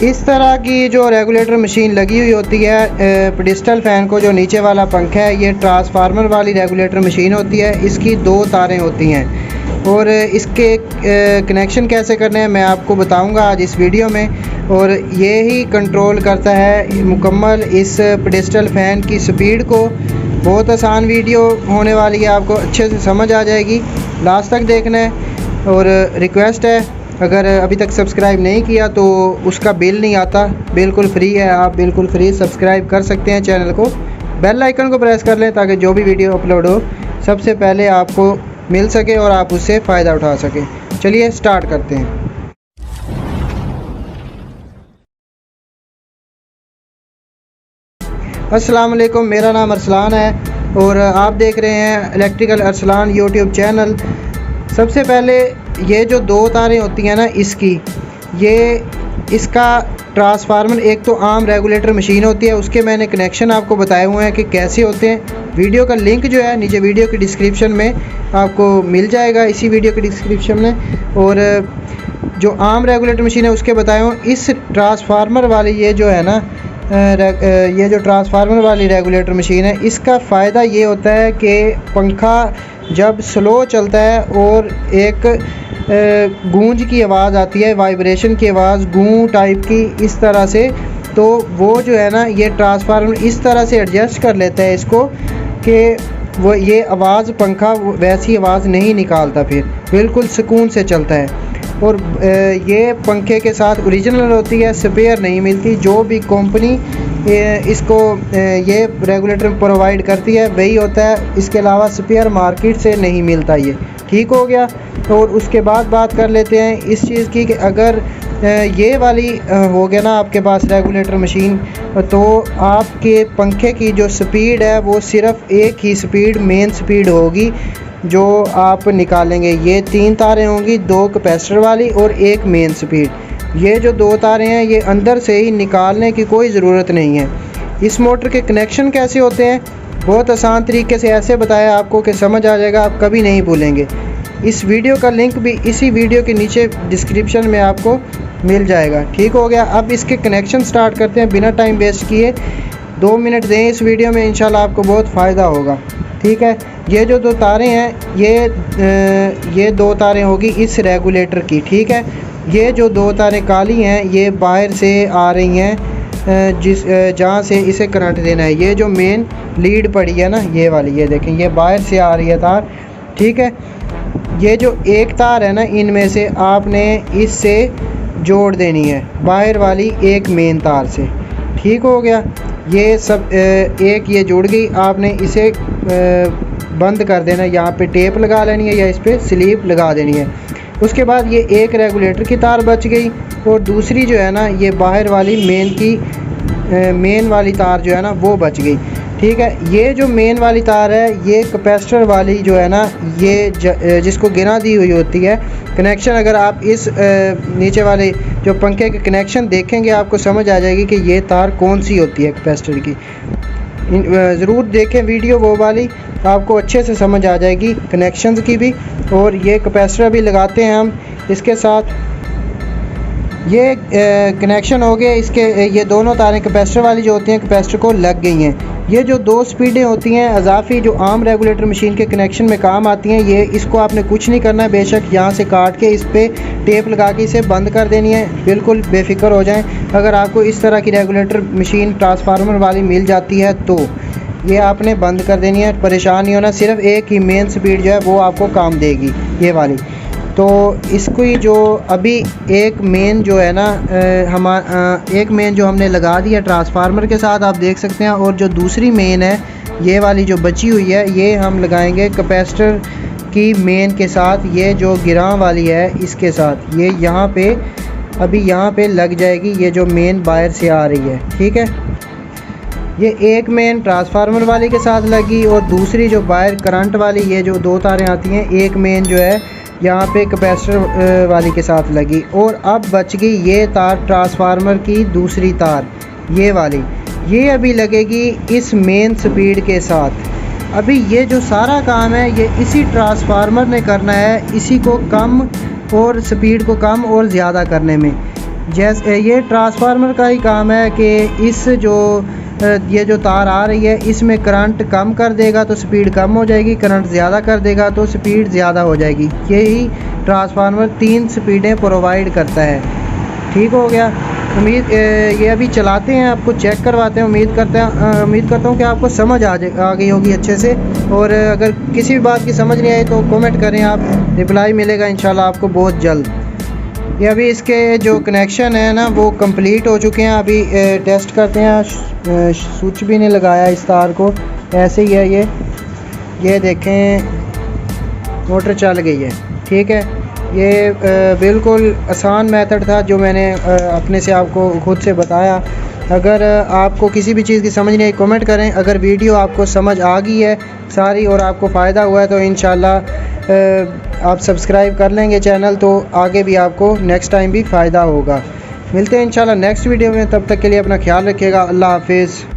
इस तरह की जो रेगुलेटर मशीन लगी हुई होती है पेडिस्टल फ़ैन को, जो नीचे वाला पंखा है, ये ट्रांसफार्मर वाली रेगुलेटर मशीन होती है। इसकी 2 तारें होती हैं और इसके कनेक्शन कैसे करने हैं मैं आपको बताऊंगा आज इस वीडियो में। और ये ही कंट्रोल करता है मुकम्मल इस पेडिस्टल फ़ैन की स्पीड को। बहुत आसान वीडियो होने वाली है, आपको अच्छे से समझ आ जाएगी, लास्ट तक देखना है। और रिक्वेस्ट है, अगर अभी तक सब्सक्राइब नहीं किया तो उसका बिल नहीं आता, बिल्कुल फ्री है, आप बिल्कुल फ्री सब्सक्राइब कर सकते हैं चैनल को। बेल आइकन को प्रेस कर लें ताकि जो भी वीडियो अपलोड हो सबसे पहले आपको मिल सके और आप उससे फ़ायदा उठा सकें। चलिए स्टार्ट करते हैं। अस्सलाम वालेकुम, मेरा नाम अरसलान है और आप देख रहे हैं इलेक्ट्रिकल अरसलान यूट्यूब चैनल। सबसे पहले ये जो 2 तारें होती हैं ना, इसका ट्रांसफार्मर, एक तो आम रेगुलेटर मशीन होती है, उसके मैंने कनेक्शन आपको बताए हुए हैं कि कैसे होते हैं। वीडियो का लिंक जो है नीचे वीडियो की डिस्क्रिप्शन में आपको मिल जाएगा, इसी वीडियो की डिस्क्रिप्शन में। और जो आम रेगुलेटर मशीन है उसके बताए हुए। इस ट्रांसफार्मर वाली ये जो है ना, ये जो ट्रांसफार्मर वाली रेगुलेटर मशीन है, इसका फ़ायदा ये होता है कि पंखा जब स्लो चलता है और एक गूंज की आवाज़ आती है, वाइब्रेशन की आवाज़, गूं टाइप की, इस तरह से, तो वो जो है ना, ये ट्रांसफार्मर इस तरह से एडजस्ट कर लेता है इसको कि वो ये आवाज़, पंखा वैसी आवाज़ नहीं निकालता, फिर बिल्कुल सुकून से चलता है। और ये पंखे के साथ ओरिजिनल होती है, स्पेयर नहीं मिलती। जो भी कंपनी इसको ये रेगुलेटर प्रोवाइड करती है वही होता है, इसके अलावा स्पेयर मार्केट से नहीं मिलता। ये ठीक हो गया। और उसके बाद बात कर लेते हैं इस चीज़ की कि अगर ये वाली हो गया ना आपके पास रेगुलेटर मशीन, तो आपके पंखे की जो स्पीड है वो सिर्फ़ एक ही स्पीड, मेन स्पीड होगी जो आप निकालेंगे। ये 3 तारें होंगी, 2 कैपेसिटर वाली और 1 मेन स्पीड। ये जो 2 तारें हैं ये अंदर से ही निकालने की कोई ज़रूरत नहीं है। इस मोटर के कनेक्शन कैसे होते हैं, बहुत आसान तरीके से ऐसे बताया आपको कि समझ आ जाएगा, आप कभी नहीं भूलेंगे। इस वीडियो का लिंक भी इसी वीडियो के नीचे डिस्क्रिप्शन में आपको मिल जाएगा। ठीक हो गया। अब इसके कनेक्शन स्टार्ट करते हैं बिना टाइम वेस्ट किए। 2 मिनट दें इस वीडियो में, इंशाल्लाह आपको बहुत फ़ायदा होगा। ठीक है। ये जो 2 तारें हैं, ये 2 तारें होगी इस रेगुलेटर की। ठीक है। ये जो 2 तारें काली हैं ये बाहर से आ रही हैं, जहाँ से इसे करंट देना है। ये जो मेन लीड पड़ी है ना, ये वाली, ये देखें, ये बाहर से आ रही है तार। ठीक है। ये जो एक तार है ना, इनमें से आपने इससे जोड़ देनी है बाहर वाली एक मेन तार से। ठीक हो गया। ये सब एक ये जुड़ गई, आपने इसे बंद कर देना। यहाँ पे टेप लगा लेनी है या इस पर स्लीप लगा देनी है। उसके बाद ये एक रेगुलेटर की तार बच गई और दूसरी जो है ना, ये बाहर वाली मेन वाली तार जो है ना वो बच गई। ठीक है। ये जो मेन वाली तार है, ये कैपेसिटर वाली जो है ना, ये जिसको गिरा दी हुई होती है कनेक्शन। अगर आप इस नीचे वाले जो पंखे के कनेक्शन देखेंगे आपको समझ आ जाएगी कि ये तार कौन सी होती है कैपेसिटर की। ज़रूर देखें वीडियो वो वाली, आपको अच्छे से समझ आ जाएगी कनेक्शंस की भी। और ये कैपेसिटर भी लगाते हैं हम इसके साथ। ये कनेक्शन हो गए इसके। ये दोनों तारें कैपेसिटर वाली जो होती हैं कैपेसिटर को लग गई हैं। ये जो 2 स्पीडें होती हैं अजाफी, जो आम रेगुलेटर मशीन के कनेक्शन में काम आती हैं, ये इसको आपने कुछ नहीं करना है, बेशक यहाँ से काट के इस पर टेप लगा के इसे बंद कर देनी है, बिल्कुल बेफिक्र हो जाएं। अगर आपको इस तरह की रेगुलेटर मशीन ट्रांसफार्मर वाली मिल जाती है तो ये आपने बंद कर देनी है, परेशान नहीं होना। सिर्फ एक ही मेन स्पीड जो है वो आपको काम देगी, ये वाली। तो इसकी जो अभी एक मेन जो है ना, एक मेन जो हमने लगा दी है ट्रांसफार्मर के साथ, आप देख सकते हैं। और जो दूसरी मेन है, ये वाली जो बची हुई है, ये हम लगाएंगे कैपेसिटर की मेन के साथ। ये जो गिरा वाली है इसके साथ, ये यहाँ पे अभी यहाँ पे लग जाएगी, ये जो मेन बाहर से आ रही है। ठीक है। ये एक मेन ट्रांसफार्मर वाली के साथ लगी और दूसरी जो बाहर करंट वाली, ये जो 2 तारें आती हैं, एक मेन जो है यहाँ पे कैपेसिटर वाली के साथ लगी। और अब बच गई ये तार, ट्रांसफार्मर की दूसरी तार, ये वाली, ये अभी लगेगी इस मेन स्पीड के साथ। अभी ये जो सारा काम है ये इसी ट्रांसफार्मर ने करना है, इसी को कम और स्पीड को कम और ज़्यादा करने में। जैसे ये ट्रांसफार्मर का ही काम है कि इस जो ये जो तार आ रही है इसमें करंट कम कर देगा तो स्पीड कम हो जाएगी, करंट ज़्यादा कर देगा तो स्पीड ज़्यादा हो जाएगी। यही ट्रांसफार्मर 3 स्पीडें प्रोवाइड करता है। ठीक हो गया। ये अभी चलाते हैं, आपको चेक करवाते हैं। उम्मीद करता हूँ कि आपको समझ आ गई होगी अच्छे से। और अगर किसी भी बात की समझ नहीं आई तो कमेंट करें आप, रिप्लाई मिलेगा इंशाल्लाह आपको बहुत जल्द। ये अभी इसके जो कनेक्शन है ना वो कंप्लीट हो चुके हैं। अभी टेस्ट करते हैं। स्विच भी नहीं लगाया इस तार को, ऐसे ही है ये देखें मोटर चल गई है। ठीक है, ये बिल्कुल आसान मेथड था जो मैंने अपने से आपको खुद से बताया। अगर आपको किसी भी चीज़ की समझ नहीं आई कमेंट करें। अगर वीडियो आपको समझ आ गई है सारी और आपको फ़ायदा हुआ है तो इंशाल्लाह आप सब्सक्राइब कर लेंगे चैनल, तो आगे भी आपको नेक्स्ट टाइम भी फ़ायदा होगा। मिलते हैं इंशाल्लाह नेक्स्ट वीडियो में, तब तक के लिए अपना ख्याल रखिएगा। अल्लाह हाफिज़।